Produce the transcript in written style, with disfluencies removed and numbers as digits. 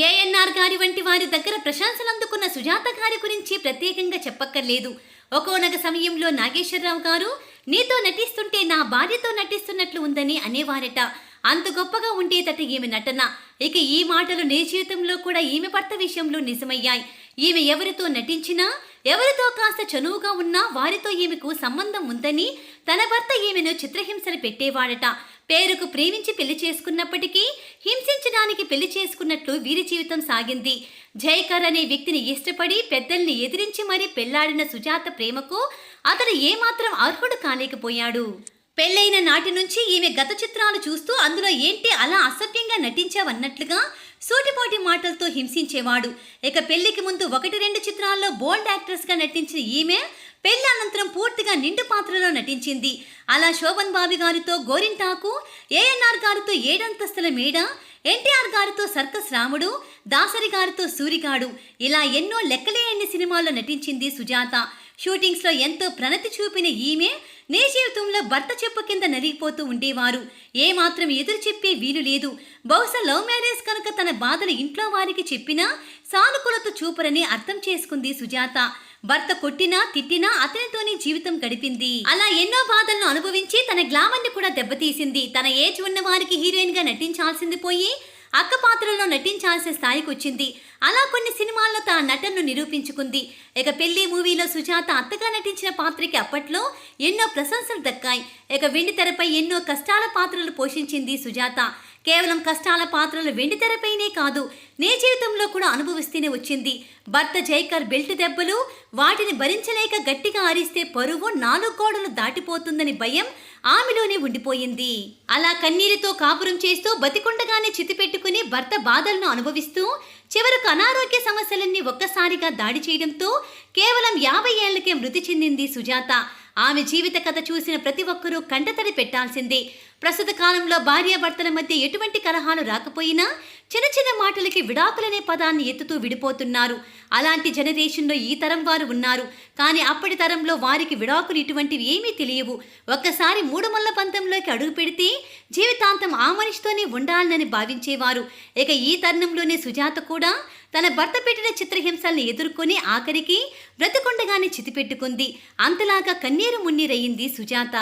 ఏఎన్ఆర్ గారి వంటి వారి దగ్గర ప్రశంసలు అందుకున్న సుజాత గారి గురించి ప్రత్యేకంగా చెప్పక్కర్లేదు. ఒకోనొక సమయంలో నాగేశ్వరరావు గారు నీతో నటిస్తుంటే నా భార్యతో నటిస్తున్నట్లు ఉందని అనేవారట. అంత గొప్పగా ఉండేదట ఈమె నటన. ఇక ఈ మాటలు నీ జీవితంలో కూడా ఈమె భర్త విషయంలో నిజమయ్యాయి. ఈమె ఎవరితో నటించినా, ఎవరితో కాస్త చనువుగా ఉన్నా వారితో ఈమెకు సంబంధం ఉందని తన భర్త ఈమెను చిత్రహింసలు పెట్టేవాడట. పేరుకు ప్రేమించి పెళ్లి చేసుకున్నప్పటికీ హింసించడానికి పెళ్లి చేసుకున్నట్లు వీరి జీవితం సాగింది. జైకర్ అనే వ్యక్తిని ఇష్టపడి పెద్దల్ని ఎదిరించి మరీ పెళ్లాడిన సుజాత ప్రేమకు అతడు ఏమాత్రం అర్హుడు కాలేకపోయాడు. పెళ్లైన నాటి నుంచి ఈమె గత చిత్రాలు చూస్తూ అందులో ఏంటి అలా అసభ్యంగా నటించావన్నట్లుగా సూటిపోటి మాటలతో హింసించేవాడు. ఇక పెళ్లికి ముందు 1-2 చిత్రాల్లో బోల్డ్ యాక్ట్రెస్గా నటించిన ఈమె పెళ్లి అనంతరం పూర్తిగా నిండు పాత్రలో నటించింది. అలా శోభన్ బాబు గారితో గోరింటాకు, ఏఎన్ఆర్ గారితో 7 అంతస్తుల మేడ, ఎన్టీఆర్ గారితో సర్కస్ రాముడు, దాసరి గారితో సూరిగాడు, ఇలా ఎన్నో లెక్కలేని సినిమాల్లో నటించింది సుజాత. షూటింగ్స్లో ఎంతో ప్రణతి చూపిన ఈమె నీ జీవితంలో భర్త చెప్పు కింద నలిగిపోతూ ఉండేవారు. ఏమాత్రం ఎదురు చెప్పే వీలు లేదు. బహుశా లవ్ మ్యారేజ్ కనుక తన బాధలు ఇంట్లో వారికి చెప్పినా సానుకూలత చూపరని అర్థం చేసుకుంది సుజాత. భర్త కొట్టినా తిట్టినా అతనితోనే జీవితం గడిపింది. అలా ఎన్నో బాధలను అనుభవించి తన గ్లామర్ని కూడా దెబ్బతీసింది. తన ఏజ్ ఉన్న వారికి హీరోయిన్ గా నటించాల్సింది పోయి అక్క పాత్రలో నటించాల్సిన స్థాయికి వచ్చింది. అలా కొన్ని సినిమాల్లో తన నటనను నిరూపించుకుంది. ఇక పెళ్లి మూవీలో సుజాత అత్తగా నటించిన పాత్రకి అప్పట్లో ఎన్నో ప్రశంసలు దక్కాయి. ఇక వెండితెరపై ఎన్నో కష్టాల పాత్రలు పోషించింది సుజాత. కేవలం కష్టాల పాత్రలు వెండితెరపైనే కాదు, నీ జీవితంలో కూడా అనుభవిస్తూనే వచ్చింది. భర్త జైకర్ బెల్ట్ దెబ్బలు, వాటిని భరించలేక గట్టిగా అరిస్తే పరువు 4 గోడలు దాటిపోతుందని భయం ఆమెలోనే ఉండిపోయింది. అలా కన్నీరుతో కాపురం చేస్తూ బతికుండగానే చితిపెట్టుకుని భర్త బాధలను అనుభవిస్తూ చివరకు అనారోగ్య సమస్యలన్నీ ఒక్కసారిగా దాడి చేయడంతో కేవలం 50 ఏళ్లకే మృతి చెందింది సుజాత. ఆమె జీవిత కథ చూసిన ప్రతి ఒక్కరూ కంటతడి పెట్టాల్సిందే. ప్రస్తుత కాలంలో భార్యాభర్తల మధ్య ఎటువంటి కలహాలు రాకపోయినా చిన్న చిన్న మాటలకి విడాకులనే పదాన్ని ఎత్తుతూ విడిపోతున్నారు. అలాంటి జనరేషన్లో ఈ తరం వారు ఉన్నారు. కానీ అప్పటి తరంలో వారికి విడాకులు ఇటువంటివి ఏమీ తెలియవు. ఒక్కసారి 3 ముళ్ళ పంతంలోకి అడుగు పెడితే జీవితాంతం ఆ మనిషితోనే ఉండాలని భావించేవారు. ఇక ఈ తరుణంలోనే సుజాత కూడా తన భర్త పెట్టిన చిత్రహింసల్ని ఎదుర్కొని ఆఖరికి బ్రతికుండగానే చితిపెట్టుకుంది. అంతలాగా కన్నీరు మున్నీరయ్యింది సుజాత.